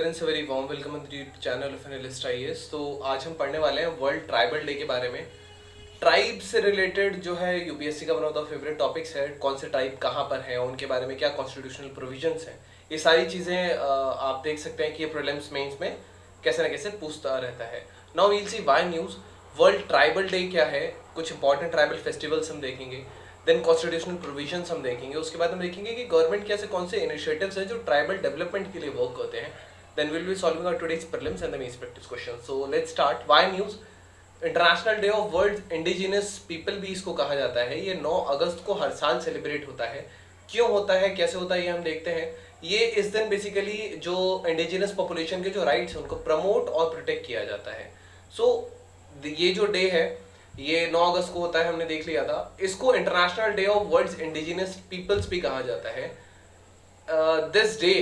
Friends, very warm welcome on the YouTube channel of analyst IAS. तो आज हम पढ़ने वाले हैं वर्ल्ड ट्राइबल डे के बारे में। ट्राइब से रिलेटेड जो है यूपीएससी का one of the favourite topics है। कौन से ट्राइब कहाँ पर हैं, उनके बारे में क्या कॉन्स्टिट्यूशनल प्रोविजंस हैं, ये सारी चीज़ें आप देख सकते हैं कि ये प्रीलिम्स मेंस में कैसे ना कैसे पूछता रहता है। Now we'll see why news. World tribal day क्या है, कुछ इंपॉर्टेंट ट्राइबल फेस्टिवल्स हम देखेंगे, देन कॉन्स्टिट्यूशनल प्रोविजंस हम देखेंगे, उसके बाद हम देखेंगे कि गवर्नमेंट के ऐसे कौन से इनिशिएटिव्स हैं जो ट्राइबल डेवलपमेंट के लिए वर्क करते हैं। Then will be solving our today's prelims and the mains practice question. So let's start. Why news. International day of world indigenous people भी इसको कहा जाता है। ये 9 अगस्त को हर साल सेलिब्रेट होता है। क्यों होता है, कैसे होता है, ये हम देखते हैं। ये इस दिन बेसिकली जो इंडिजिनस पॉपुलेशन के जो राइट्स हैं उनको प्रमोट और प्रोटेक्ट किया जाता है। सो ये जो डे है ये 9 अगस्त को होता है, हमने देख लिया था। इसको international day of world indigenous peoples भी कहा जाता है। दिस डे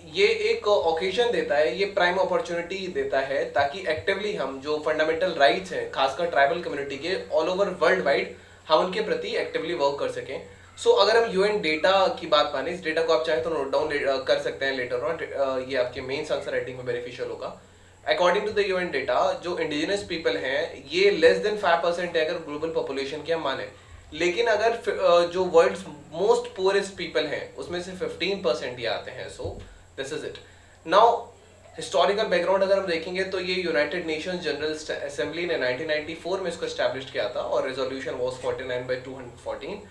ये एक ओकेजन देता है, ये प्राइम अपॉर्चुनिटी देता है ताकि एक्टिवली हम जो फंडामेंटल राइट्स हैं खासकर ट्राइबल कम्युनिटी के ऑल ओवर वर्ल्ड वाइड हम उनके प्रति एक्टिवली वर्क कर सकें। सो अगर हम यूएन डेटा की बात माने, इस डेटा को आप चाहें तो नोट डाउन कर सकते हैं लेटर ऑन, ये आपके मेंस आंसर राइटिंग में बेनिफिशियल होगा। According to the UN data जो इंडिजिनस पीपल हैं ये लेस देन 5% है अगर ग्लोबल पॉपुलेशन की हम माने। लेकिन अगर जो वर्ल्ड मोस्ट पुअरेस्ट पीपल हैं उसमें से 15% ये आते हैं। So this is it. Now historical background अगर हम देखेंगे तो ये यूनाइटेड नेशंस जनरल असेंबली ने 1994 में इसको एस्टैब्लिश किया था और रेजोल्यूशन वाज 49/214।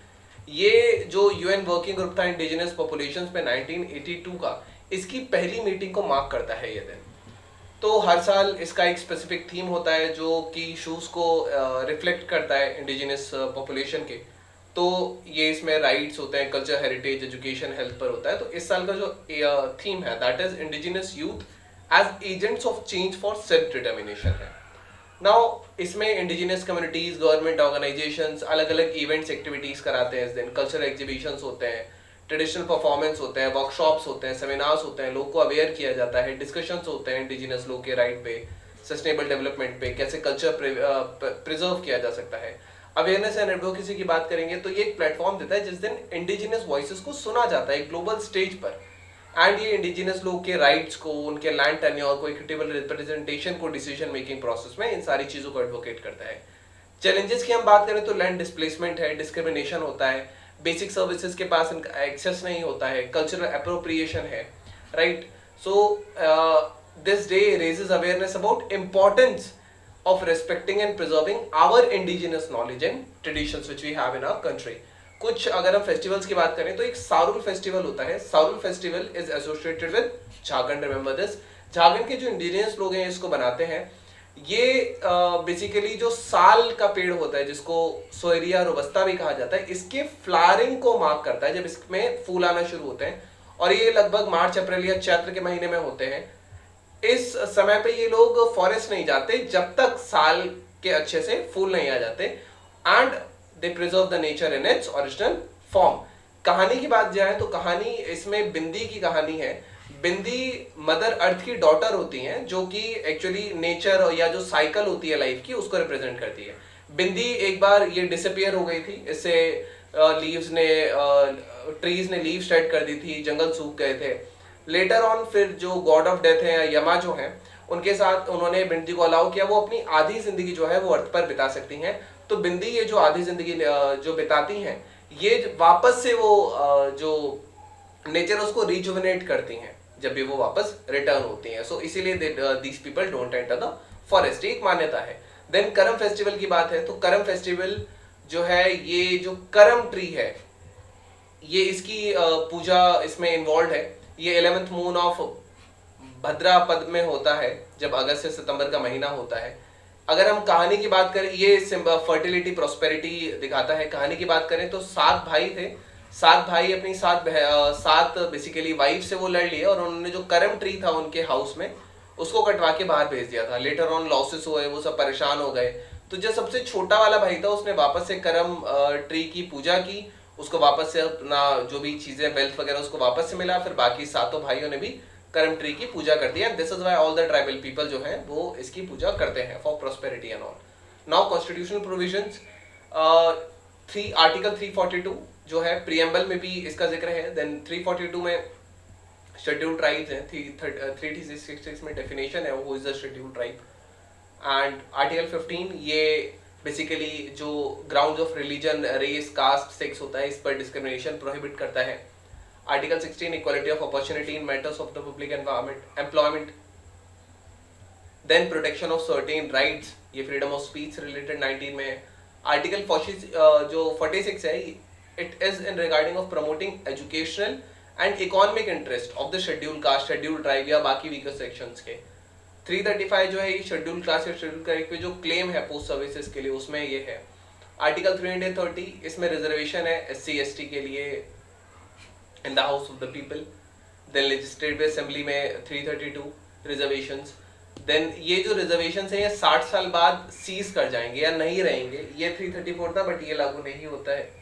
ये जो यूएन वर्किंग ग्रुप था इंडिजिनस पॉपुलेशंस पे 1982 का, इसकी पहली मीटिंग को मार्क करता है ये दिन। तो हर साल इसका एक स्पेसिफिक थीम होता है जो कि इशूज को रिफ्लेक्ट करता है इंडिजिनस पॉपुलेशन के। तो ये इसमें राइट्स होते हैं, कल्चर, हेरिटेज, एजुकेशन, हेल्थ पर होता है। तो इस साल का जो थीम है that is indigenous youth as agents of change for self determination है। नाउ इसमें इंडिजिनस कम्युनिटीज, गवर्नमेंट ऑर्गेनाइजेशंस अलग अलग इवेंट्स, एक्टिविटीज कराते हैं इस दिन। कल्चरल एग्जीबिशंस होते हैं, ट्रेडिशनल परफॉर्मेंस होते हैं, वर्कशॉप्स होते हैं, सेमिनार्स होते हैं, लोग को अवेयर किया जाता है, डिस्कशंस होते हैं इंडिजिनस लोग के राइट पे, सस्टेनेबल डेवलपमेंट पे, कैसे कल्चर प्रिजर्व किया जा सकता है। अवेयरनेस एंड एडवोकेसी की बात करेंगे तो ये एक प्लेटफॉर्म देता है जिस दिन इंडिजिनस वॉइसेस को सुना जाता है ग्लोबल स्टेज पर। एंड ये इंडिजिनस लोग के राइट्स को, उनके लैंड टेन्योर को, इक्विटेबल रिप्रेजेंटेशन को डिसीजन मेकिंग प्रोसेस में इन सारी चीजों को एडवोकेट करता है। चैलेंजेस की हम बात करें तो लैंड डिस्प्लेसमेंट है, डिस्क्रिमिनेशन होता है, बेसिक सर्विसेज के पास एक्सेस नहीं होता है, कल्चरल अप्रोप्रिएशन है, right. So this day raises awareness about importance of respecting and preserving our indigenous knowledge and traditions which we have in our country. कुछ अगर हम फेस्टिवल्स की बात करें तो एक सारुल फेस्टिवल होता है। Sarhul festival is associated with Jharkhand, remember this. Jharkhand के जो इंडिजिनियस लोग हैं इसको बनाते हैं। ये बेसिकली जो साल का पेड़ होता है जिसको सोएरिया रोबस्ता भी कहा जाता है, इसके फ्लावरिंग को मार्क करता है जब इसमें फूल आना शुरू होते हैं। और ये लगभग मार्च, अप्रैल या चैत्र के महीने में होते हैं। इस समय पे ये लोग फॉरेस्ट नहीं जाते जब तक साल के अच्छे से फूल नहीं आ जाते। And they preserve the nature in its original form. कहानी की बात जाए तो कहानी इसमें बिंदी की कहानी है। बिंदी मदर अर्थ की डॉटर होती हैं जो कि एक्चुअली नेचर या जो साइकिल होती है लाइफ की उसको रिप्रेजेंट करती है। बिंदी एक बार ये डिसअपियर हो गई थी, इससे लीव्स ने, ट्रीज ने लीव शेड कर दी थी, जंगल सूख गए थे। लेटर ऑन फिर जो गॉड ऑफ डेथ है या यमा जो है उनके साथ उन्होंने बिंदी को अलाउ किया, वो अपनी आधी जिंदगी जो है वो अर्थ पर बिता सकती हैं। तो बिंदी ये जो आधी जिंदगी जो बिताती हैं ये वापस से वो जो नेचर उसको रिजुविनेट करती हैं जब भी वो वापस रिटर्न होती हैं। सो इसीलिए these people don't enter the forest, एक मान्यता है। देन करम फेस्टिवल की बात है तो करम फेस्टिवल जो है, ये जो करम ट्री है ये इसकी पूजा इसमें इन्वॉल्व है। ये 11th मून ऑफ भद्रापद में होता है जब अगस्त से सितंबर का महीना होता है। अगर हम कहानी की बात करें, ये फर्टिलिटी, प्रॉस्पेरिटी दिखाता है। कहानी की बात करें तो 7 भाई थे। 7 भाई अपनी 7 बेसिकली वाइफ से वो लड़ लिए और उन्होंने जो करम ट्री था उनके हाउस में उसको कटवा के बाहर भेज दिया था। लेटर ऑन लॉसेस हुए, वो सब परेशान हो गए। तो जो सबसे छोटा वाला भाई था उसने वापस से करम ट्री की पूजा की, उसको वापस से अपना जो भी चीजें, वेल्थ वगैरह उसको वापस से मिला। फिर बाकी 7 भाइयों ने भी करम ट्री की पूजा कर दी। This is why all the tribal people जो हैं वो इसकी पूजा करते हैं for prosperity and all. Now constitutional provisions, article 342 जो है प्रीएम्बल में भी इसका जिक्र है। देन 342 में शेड्यूल ट्राइब्स हैं, 336 में डेफिनेशन है who is the schedule tribe. And article 15 ये बेसिकली जो grounds of religion, race, caste, sex होता है इस पर डिस्क्रिमिनेशन प्रोहिबिट करता है। Article 16 equality of opportunity in matters of the public employment. Then protection of certain rights, ये freedom of speech से रिलेटेड 19 में है। आर्टिकल जो 46 है it is in regarding of promoting educational and economic interest of the schedule caste, schedule tribe या बाकी weaker sections के। 335 जो है ये शेड्यूल क्लास या शेड्यूल ट्राइब पे जो क्लेम है पोस्ट सर्विसेज के लिए उसमें ये है। आर्टिकल 330 इसमें रिजर्वेशन है SC/ST के लिए in the house of the people. Then legislative assembly में 332 रिजर्वेशंस। देन ये जो रिजर्वेशन है ये 60 साल बाद सीज कर जाएंगे या नहीं रहेंगे, ये 334 था बट ये लागू नहीं होता है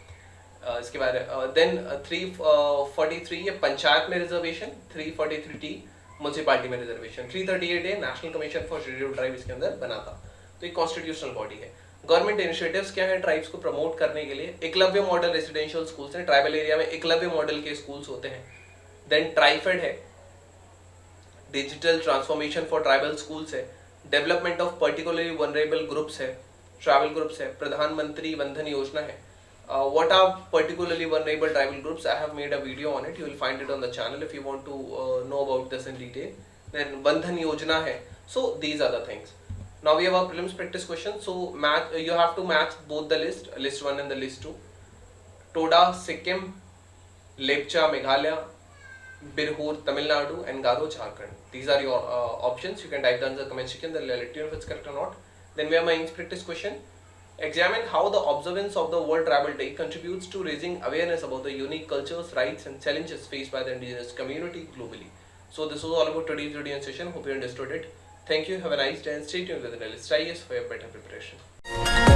इसके बारे। देन 343 ये पंचायत में रिजर्वेशन, 343T म्यूनसिपालिटी में रिजर्वेशन, 338 है national commission for scheduled tribe इसके अंदर बना था। तो ये कॉन्स्टिट्यूशनल बॉडी है। गवर्नमेंट इनिशिएटिव्स क्या है ट्राइब्स को प्रमोट करने के लिए? एकलव्य मॉडल रेसिडेंशियल स्कूल्स हैं, ट्राइबल एरिया में एकलव्य मॉडल के स्कूल्स होते हैं। देन ट्राइफेड है, digital transformation for tribal schools है। Development of particularly vulnerable groups है, ट्राइबल ग्रुप्स है। प्रधानमंत्री वंदन योजना है। What are particularly vulnerable tribal groups? I have made a video on it. You will find it on the channel if you want to know about this in detail. Then Bandhan Yojana hai. So these are the things. Now we have our prelims practice question. So you have to match both the list 1 and the list 2. Toda Sikkim, Lepcha Meghalaya, Birhur Tamil Nadu and Garo Jharkhand. These are your options. You can type down in the comment section. They'll let you know if it's correct or not. Then we have my English practice question. Examine how the observance of the World Tribal Day contributes to raising awareness about the unique cultures, rights and challenges faced by the indigenous community globally. So this was all about today's video and session. Hope you understood it. Thank you. Have a nice day and stay tuned with the Realist IAS for your better preparation.